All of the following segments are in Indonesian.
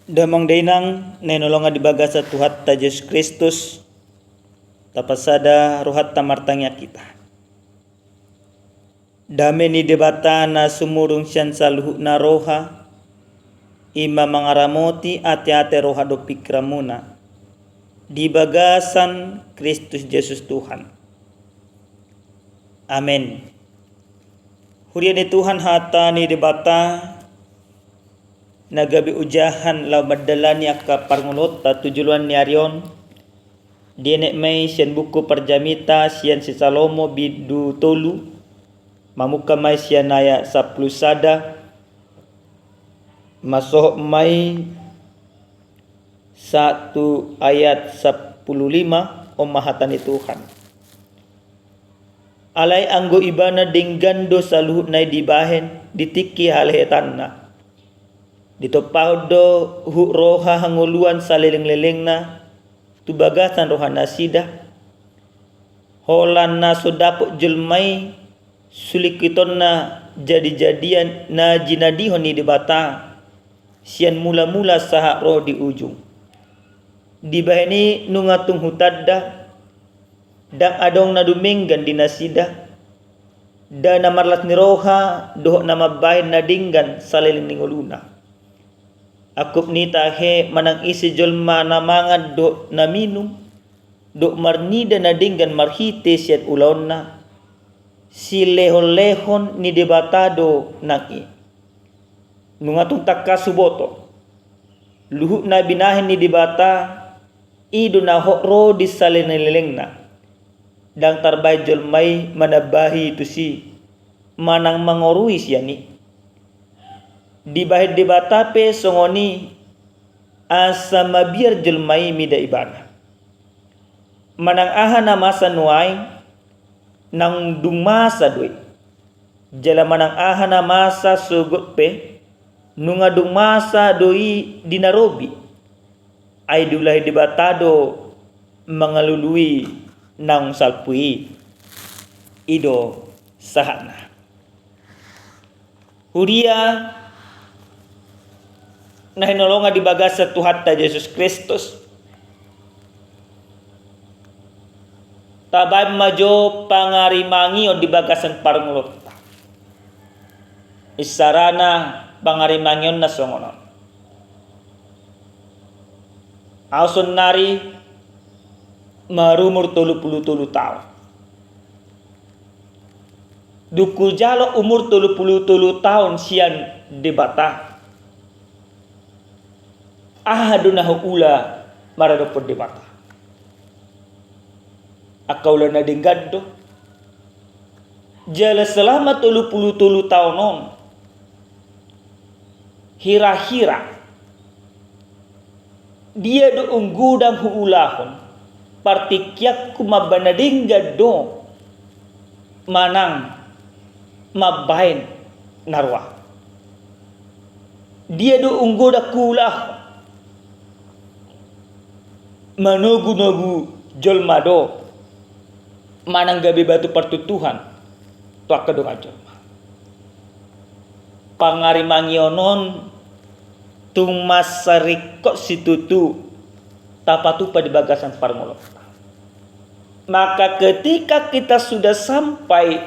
Damang dainang nenolonga di bagasa Tuhan ta Yesus Kristus tapasada rohat tamartangnya kita. Dame ni debata na sumurung siyan sa luhu na roha ima mangaramoti ate-ate roha do pikramuna di bagasan Kristus Yesus Tuhan. Amin. Huria ni Tuhan hata ni debata nagabi ujahan law madalani akka parngulot ta tujuluan ni Arion dienek may siyan buku perjamita siyan si Salomo bidu tolu mamuka may siyan naya saplusada masuk may 1 ayat 15 mahatan ni Tuhan. Alay anggo ibana dinggando sa luhut na dibahen ditiki haletan na. Dito paudo hu roha hanguluan sa leleng-leleng na tubagasan roha nasida. Holan na sodapok julmay sulikiton na jadi-jadian na jinadihon ni debata. Siyan mula-mula saha roh di ujung. Dibaheni nungatung hutadda dang adong na duminggan di nasida da namarlat ni roha doh na mabahin na dinggan sa leleng ninguluna. Akup ni tahe manang isi jolma na mangad do na minum do marnida na dinggan marhite siyan ulaon na si lehon-lehon ni debatado nang i nungatong takka suboto luhut na binahin ni debata ido na hokro di salineleng na dang tarbay jolmay manabahi itu si manang mangorui siya ni di bahid debata pe songoni asa mabir jolmay mida ibana manang aha na masa nuay nang dumasa doy jala manang aha na masa sugot pe nunga dumasa doi di Nairobi ay dulay debatado mangalului nang salpui ido sahana. Huria na hinolonga di bagasa Tuhan ta Yesus Kristus tabay majo pangarimangi o di bagasan parngulot isarana pangarimangion na songonon auson nari marumur 30 tahun. Duku jalo umur 30 tahun sian debata. Ahaduna ula marado por debata. Akaula na dinggado. Jala selama 30 tahun on. Hira-hira. Dia do unggudang huulahon. Partikyak kumabanadingga do manang mabahin narwa. Dia do unggoda kulah manugu-nugu jolmado manang gabi batu pertutuhan tu akadong ajolma. Pangarimangionon tung masarikot situtu tapatu pada bagasan parngolot. Maka ketika kita sudah sampai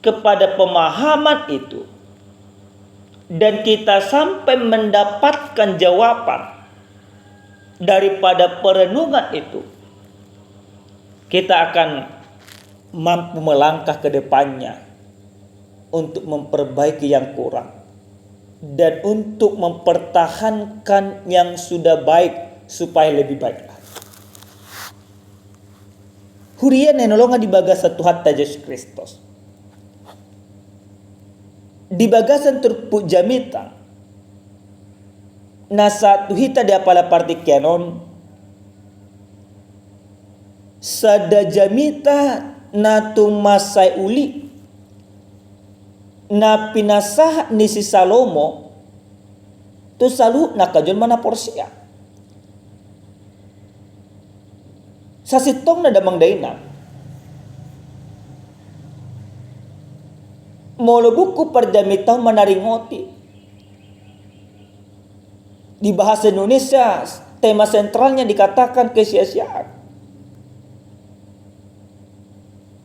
kepada pemahaman itu dan kita sampai mendapatkan jawaban daripada perenungan itu, kita akan mampu melangkah ke depannya untuk memperbaiki yang kurang dan untuk mempertahankan yang sudah baik supaya lebih baik. Huria nenolonga di bagasa Tuhan ta Yesus Kristus. Di bagasan turpu jamita nasa tuhita di apala partikyanon sada jamita na tumasay uli na pinasah ni si Salomo tu salu nakajon mana porsiya. Sa sitong na damang daina molo buku perjamitaw manaringoti Di bahasa Indonesia tema sentralnya dikatakan kesia-siaan.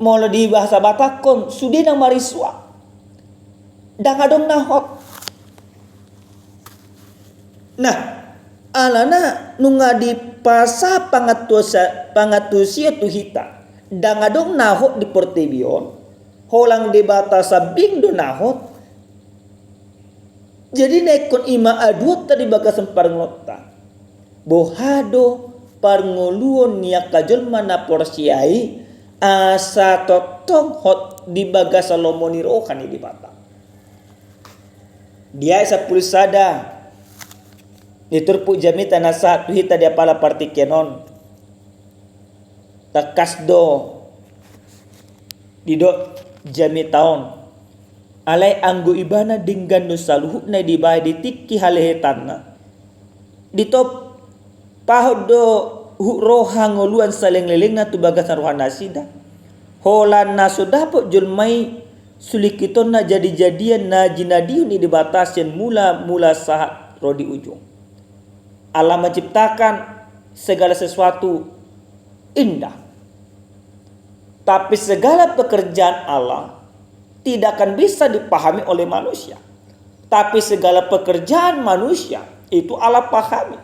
Mulai di bahasa Batakon sudina mariswa. Dangadong nahot. Nah, alana nunga di pasa pangatusia tuhita. Dangadong nahot di Portebion. Holang di batasa bingdo nahot. Jadi nekon ima aduot tadi bagasan parngota. Bohado parngoluon niya kajol mana porsiai asa totong hot di bagasa lomoni rohani di bata. Dia isa pulsada. Niturpu jamita nasa tuhita dia pala partikenon. Takasdo dido jami taon. Alay anggo ibana dinggan no saluhut na di bahay di tiki halehetan na. Dito pahod do roha ngoluan saling liling na tubagas na rohan nasida. Holan na so dapat julmay sulikiton na jadi-jadian na jinadiun di batasin mula saat rodi ujung. Allah menciptakan segala sesuatu indah. Tapi segala pekerjaan Allah tidak akan bisa dipahami oleh manusia. Tapi segala pekerjaan manusia itu Allah pahami.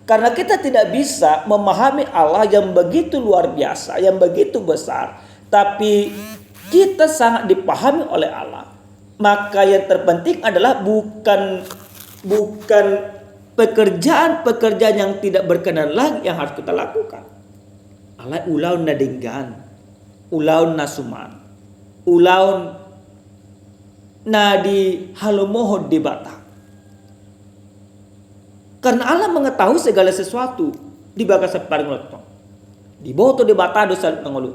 Karena kita tidak bisa memahami Allah yang begitu luar biasa, yang begitu besar. Tapi kita sangat dipahami oleh Allah. Maka yang terpenting adalah bukan pekerjaan-pekerjaan yang tidak berkenan lagi yang harus kita lakukan. Allah ulaun nadinggan, ulaun nasuman. Ulaun na di halomohod di bata. Karena Allah mengetahui segala sesuatu di bagasa parngotong. Di boto di bata do salut nangolut.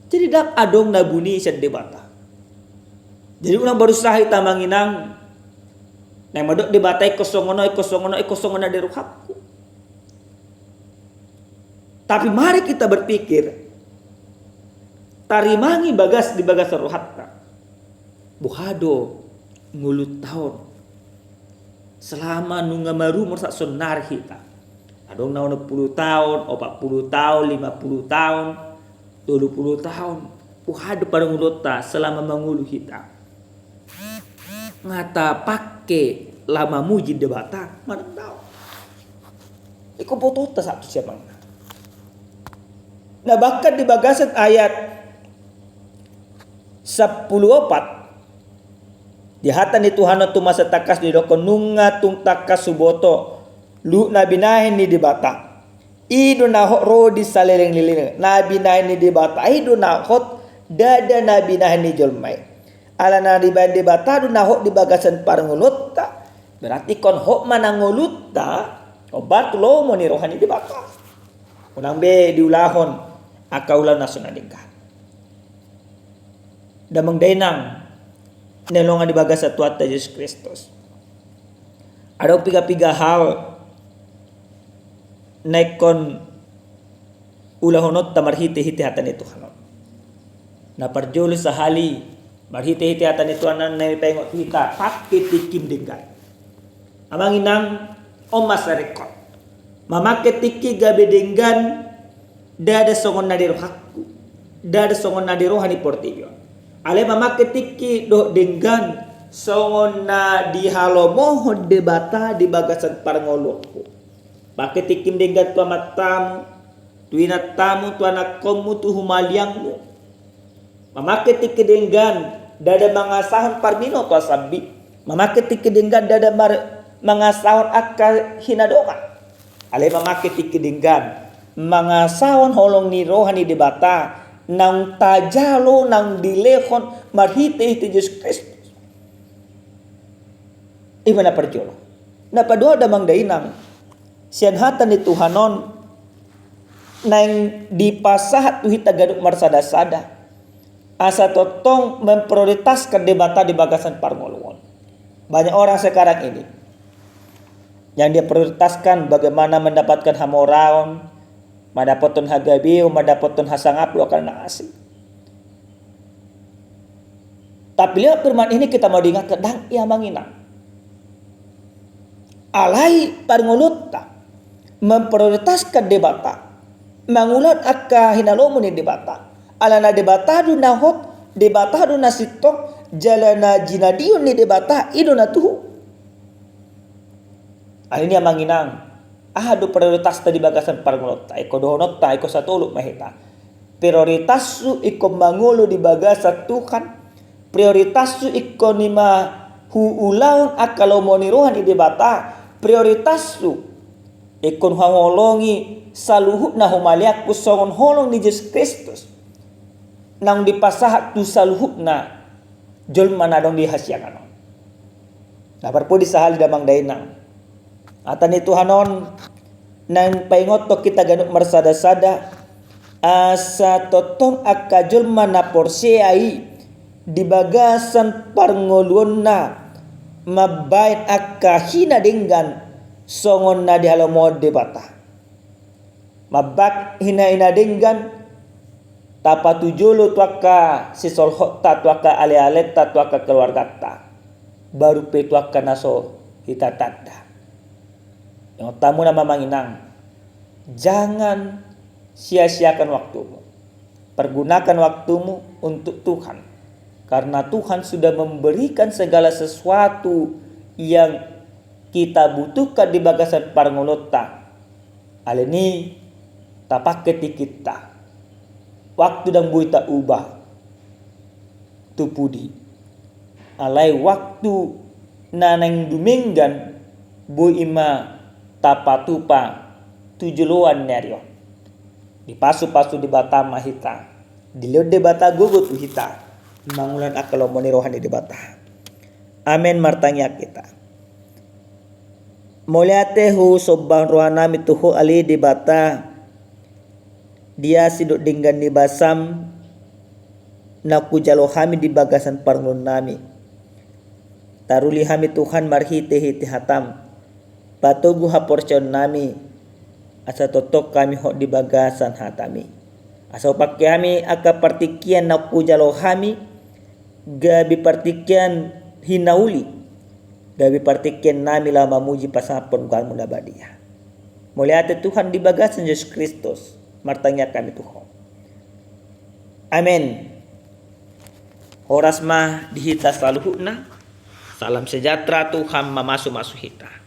Jadi dak adong na buni sa di bata. Jadi ulang berusaha itamanginang na madok di bata ikosongono di ruhakku. Tapi mari kita berpikir tarimangi bagas di bagas rohatta. Buhado ngulut tahun. Selama nunga maru mersak sonar kita. Adong na 10 tahun, 40 tahun, 50 tahun, 20 tahun. Buhado pada ngulutta selama mengulu kita. Ngata pakai lama muji debata, mana tahu. Iko potota satu siapa. Nah bahkan di bagasan ayat 10:4 dihatan ni Tuhan tu masa takas di dokon nunga tung takas suboto lu nabi nahin ni dibata idu nahot rodi salereng lilin nabi nahin ni dibata idu nahot dada nabi nahin ni jolmai ala nabi nahin dibata du nahot di bagasan parngulutta berarti kon hok manangulutta obat lo mo ni rohani dibata unang be diulahon akaulan nasunadingka damang dainang nelongan di bagas sa tuat Yesus Kristus. Ada piga-piga hal naikon ulahonot ta marhiti-hiti hatan itu hanon. Na parjolo sa hali marhiti-hiti hatan itu anan na pengot kita pakai tikim dinggan. Amang inang omas rekod. Mamake tiki gabe dinggan dada songon na dirohakku. Dada songon na dirohani portillo. Ale mama ketiki do denggan songon na di halomohon debata di bagasan parngolokku. Pakai tikim denggan tu amat tamu, tuina tamu tu anak komu tu humaliangmu. Mama ketiki denggan dada mangasahon parmino tu asabi. Mama ketiki denggan dada mangasahon akka hinadongan. Ale mama ketiki denggan mangasahon holong ni rohani debata. Nang tajalo nang dilehon marhite Yesus Kristus. Iba na perjolo. Napadua damang dainang sian hatan ni Tuhanon nang dipasahat tuhita gaduk marsada-sada. Asa totong memprioritaskan debata di bagasan parngoluan. Banyak orang sekarang ini yang dia prioritaskan bagaimana mendapatkan hamoraon, madapoton hagabiu, madapoton hasangap lo akan naasi. Tapi lihat firman ini kita mau diingat kedang ia mangina. alai parngolota memprioritaskan debata mangulat akka hinalomo ni debata alana debatadu nahot debatadu nasitok jalana jinadiun ni debata idona tuhu alini manginang ahadu prioritas tadi bagasan parngolota iko dohonota iko satuluk mahita prioritas su iko mangulu di bagasa Tuhan prioritas su iko nima huulaun akalomo ni rohan di debata prioritas su ikon hangolongi saluhut na humaliak kusongon holong ni Yesus Kristus nang dipasahat tu saluhut na jolma na dong dihasyakan na parpudi sahali damang dainang atan itu hanon nang paingoto kita ganuk marsada-sada asa totong akka jolma na porsiai di bagasan parngoluon na mabait akka hina denggan songon na di halomo debata mabak hina denggan tapatujolo tuaka sisolhota tuaka ale-ale tuaka keluarga ta baru pe tuaka naso hitatanda yang tamu nama manginang jangan sia-siakan waktumu pergunakan waktumu untuk Tuhan karena Tuhan sudah memberikan segala sesuatu yang kita butuhkan di bagasan parngolota aleni tapak kita waktu dan buita ubah tupudi alai waktu naneng duminggan bu ima tapatupa tujuluan neryo di pasu-pasu di batama hita di liod de bata gugut hita mangulan akalomo ni rohani di bata amen martanya kita Moliate hu sobbang rohana mituhu ali di bata dia siduk dinggan ni basam naku jalo hami di bagasan parngun nami taruli hami Tuhan marhite hiti hatam patugu haporcion nami asa totok kami hok di bagasan hatami asa pakai kami aka partikian naku jalo hami gabi partikian hinauli gabi partikian nami lah mamuji pasapon kalmu nabadia muliate Tuhan di bagasan Yesus Kristus martanya kami Tuhan amin horas mah dihita selalu hukna salam sejahtera Tuhan mamasu hita